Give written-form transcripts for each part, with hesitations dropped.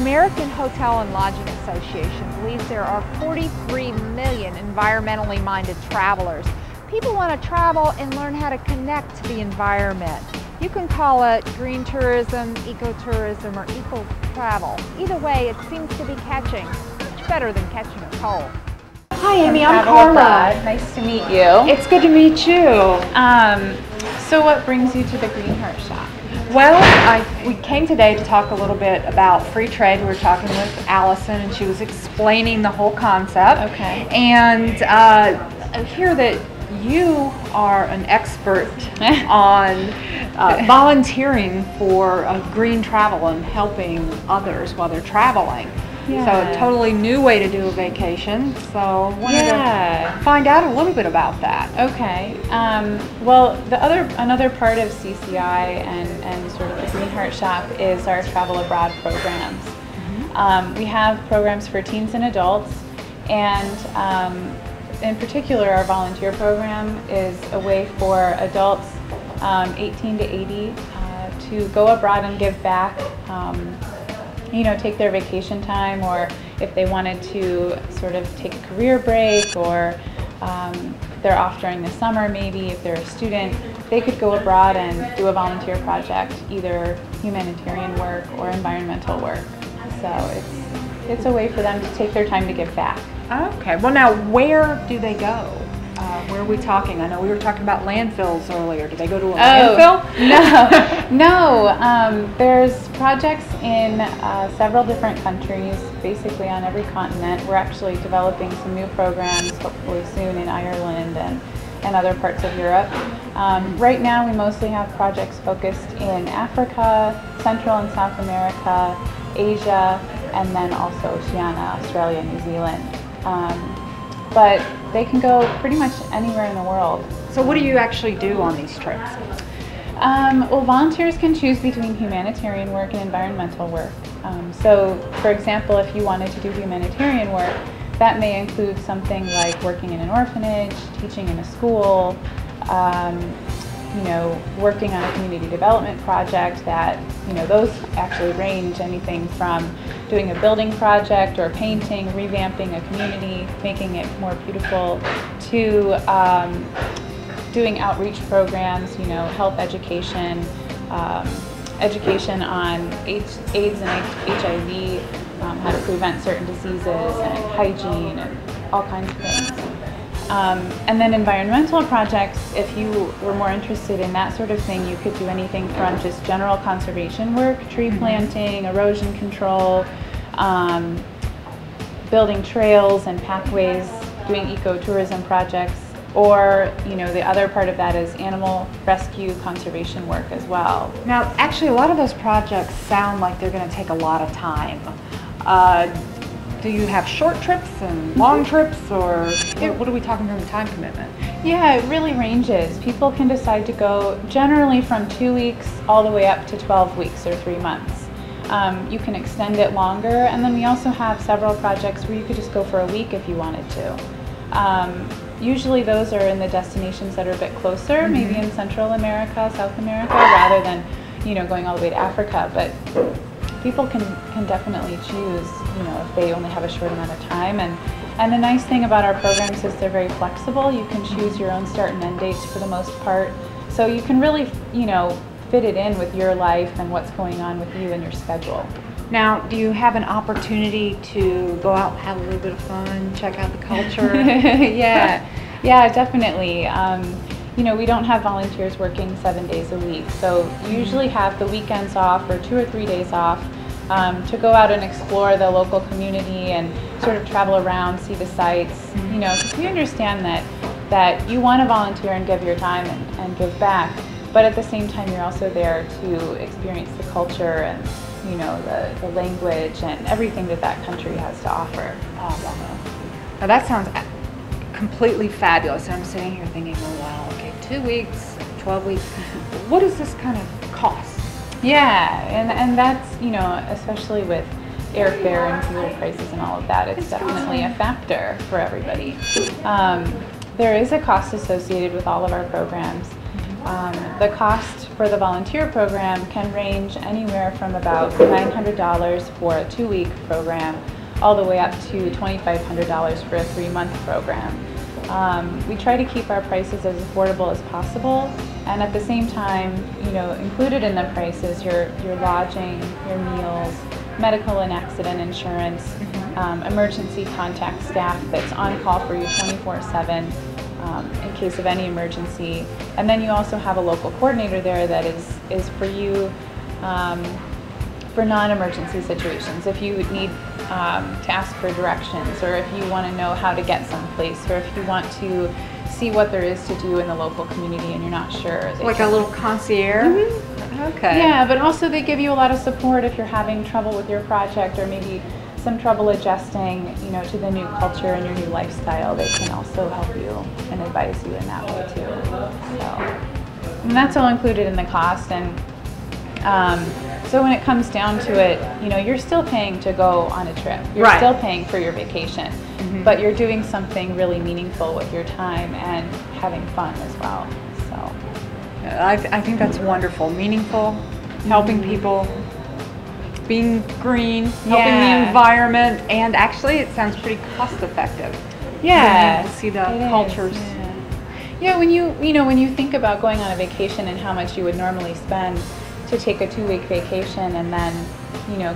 American Hotel and Lodging Association believes there are 43 million environmentally minded travelers. People want to travel and learn how to connect to the environment. You can call it green tourism, ecotourism, or eco-travel. Either way, it seems to be catching. Much better than catching a cold. Hi Amy, I'm Carla. Nice to meet you. It's good to meet you. So what brings you to the Green Heart Shop? Well, we came today to talk a little bit about free trade. We were talking with Allison and she was explaining the whole concept. Okay. And I hear that you are an expert on volunteering for green travel and helping others while they're traveling. Yeah. So a totally new way to do a vacation. So I wanted to find out a little bit about that. Okay. Well, another part of CCI and sort of the Green Heart Shop is our travel abroad programs. We have programs for teens and adults, and in particular, our volunteer program is a way for adults 18 to 80 to go abroad and give back. You know, take their vacation time, or if they wanted to sort of take a career break, or they're off during the summer, maybe if they're a student, they could go abroad and do a volunteer project, either humanitarian work or environmental work. So it's a way for them to take their time to give back. Okay, well now where do they go? Where are we talking? I know we were talking about landfills earlier. Do they go to a landfill? No. There's projects in several different countries, basically on every continent. We're actually developing some new programs, hopefully soon, in Ireland and other parts of Europe. Right now we mostly have projects focused in Africa, Central and South America, Asia, and then also Oceania, Australia, New Zealand. But they can go pretty much anywhere in the world. So what do you actually do on these trips? Well, volunteers can choose between humanitarian work and environmental work. So, for example, if you wanted to do humanitarian work, that may include something like working in an orphanage, teaching in a school, you know, working on a community development project. That, you know, those actually range anything from doing a building project or painting, revamping a community, making it more beautiful, to doing outreach programs, you know, health education, education on AIDS and HIV, how to prevent certain diseases, and hygiene, and all kinds of things. And then environmental projects, if you were more interested in that sort of thing, you could do anything from just general conservation work, tree planting, erosion control, building trails and pathways, doing ecotourism projects, or, you know, the other part of that is animal rescue conservation work as well. Now, actually, a lot of those projects sound like they're going to take a lot of time. Do you have short trips and long trips, or what are we talking from a time commitment? Yeah, it really ranges. People can decide to go generally from 2 weeks all the way up to 12 weeks or 3 months. You can extend it longer, and then we also have several projects where you could just go for a week if you wanted to. Usually those are in the destinations that are a bit closer, maybe in Central America, South America, rather than, you know, going all the way to Africa. But people can definitely choose, you know, if they only have a short amount of time. And the nice thing about our programs is they're very flexible. You can choose your own start and end dates for the most part. So you can really, you know, fit it in with your life and what's going on with you and your schedule. Now, do you have an opportunity to go out and have a little bit of fun, check out the culture? Yeah, definitely. You know, we don't have volunteers working 7 days a week, so you usually have the weekends off or 2 or 3 days off to go out and explore the local community and sort of travel around, see the sights. You know, because we understand that you want to volunteer and give your time and give back, but at the same time you're also there to experience the culture and, you know, the language and everything that country has to offer. Now that sounds completely fabulous, and I'm sitting here thinking, oh wow, okay, 2 weeks, 12 weeks, what does this kind of cost? Yeah, and that's, you know, especially with airfare and fuel prices and all of that, it's definitely a factor for everybody. There is a cost associated with all of our programs. The cost for the volunteer program can range anywhere from about $900 for a 2-week program all the way up to $2,500 for a 3-month program. We try to keep our prices as affordable as possible, and at the same time, included in the price is your lodging, your meals, medical and accident insurance, emergency contact staff that's on call for you 24/7 in case of any emergency. And then you also have a local coordinator there that is for you for non-emergency situations. If you need to ask for directions, or if you want to know how to get someplace, or if you want to see what there is to do in the local community and you're not sure. Like a little concierge? Okay. Yeah, but also they give you a lot of support if you're having trouble with your project, or maybe some trouble adjusting, to the new culture and your new lifestyle. They can also help you and advise you in that way too. And that's all included in the cost. And so when it comes down to it, you're still paying to go on a trip. You're still paying for your vacation, but you're doing something really meaningful with your time and having fun as well. So I think that's wonderful. Meaningful, helping people, being green, helping the environment, and actually it sounds pretty cost effective. Yeah, to see the cultures. Yeah, when you think about going on a vacation and how much you would normally spend to take a 2-week vacation, and then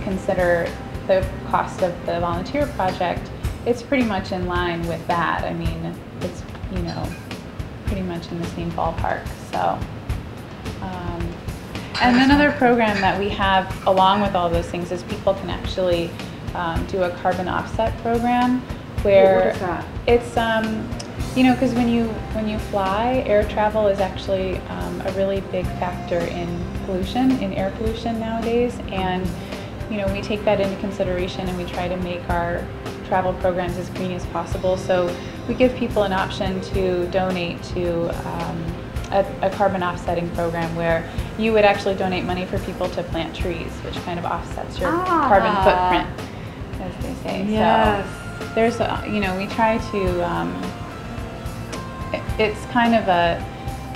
consider the cost of the volunteer project, it's pretty much in line with that. I mean, it's pretty much in the same ballpark. So and another program that we have along with all those things is people can actually do a carbon offset program where what is that? It's because when you fly, air travel is actually a really big factor in air pollution nowadays, and we take that into consideration, and we try to make our travel programs as green as possible. So we give people an option to donate to a carbon offsetting program where you would actually donate money for people to plant trees, which kind of offsets your carbon footprint, as they say. Yes. So there's we try to it's kind of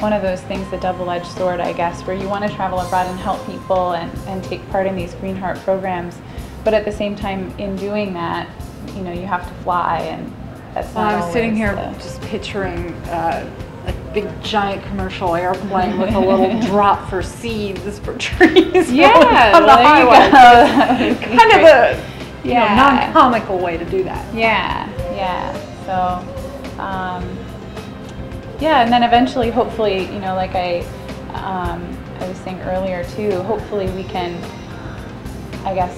one of those things, the double-edged sword, I guess, where you want to travel abroad and help people and take part in these Green Heart programs, but at the same time, in doing that, you have to fly, and that's not I was sitting here the... just picturing a big giant commercial airplane with a little drop for seeds for trees on the highway. Kind of a non-comical way to do that. Yeah. So. And then eventually, hopefully, like I was saying earlier too, hopefully we can, I guess,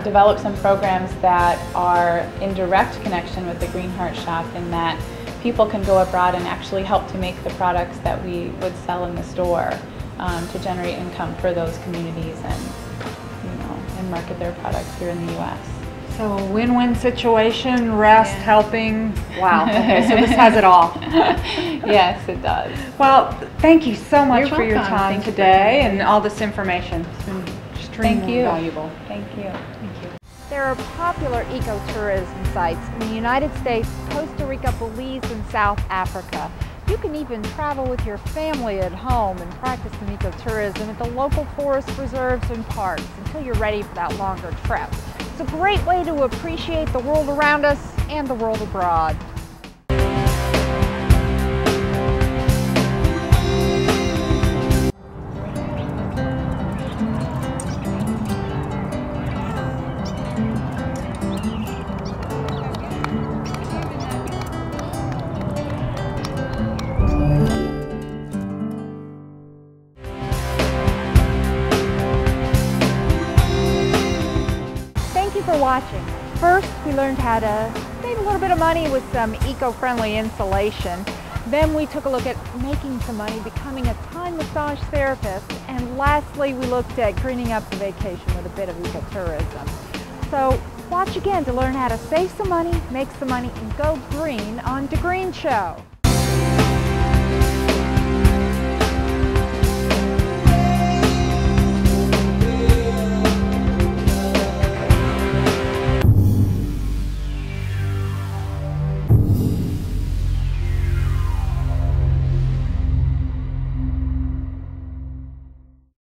develop some programs that are in direct connection with the Green Heart Shop, in that people can go abroad and actually help to make the products that we would sell in the store to generate income for those communities, and market their products here in the U.S. So a win-win situation, rest, helping. Wow. Okay, so this has it all. Yes, it does. Well, thank you so much for your welcome. time today and all this information. It's been extremely valuable. Thank you. There are popular ecotourism sites in the United States, Costa Rica, Belize, and South Africa. You can even travel with your family at home and practice some ecotourism at the local forest reserves and parks until you're ready for that longer trip. It's a great way to appreciate the world around us and the world abroad. For watching. First, we learned how to save a little bit of money with some eco-friendly insulation. Then we took a look at making some money, becoming a Thai massage therapist. And lastly, we looked at greening up the vacation with a bit of ecotourism. So watch again to learn how to save some money, make some money, and go green on The Green Show.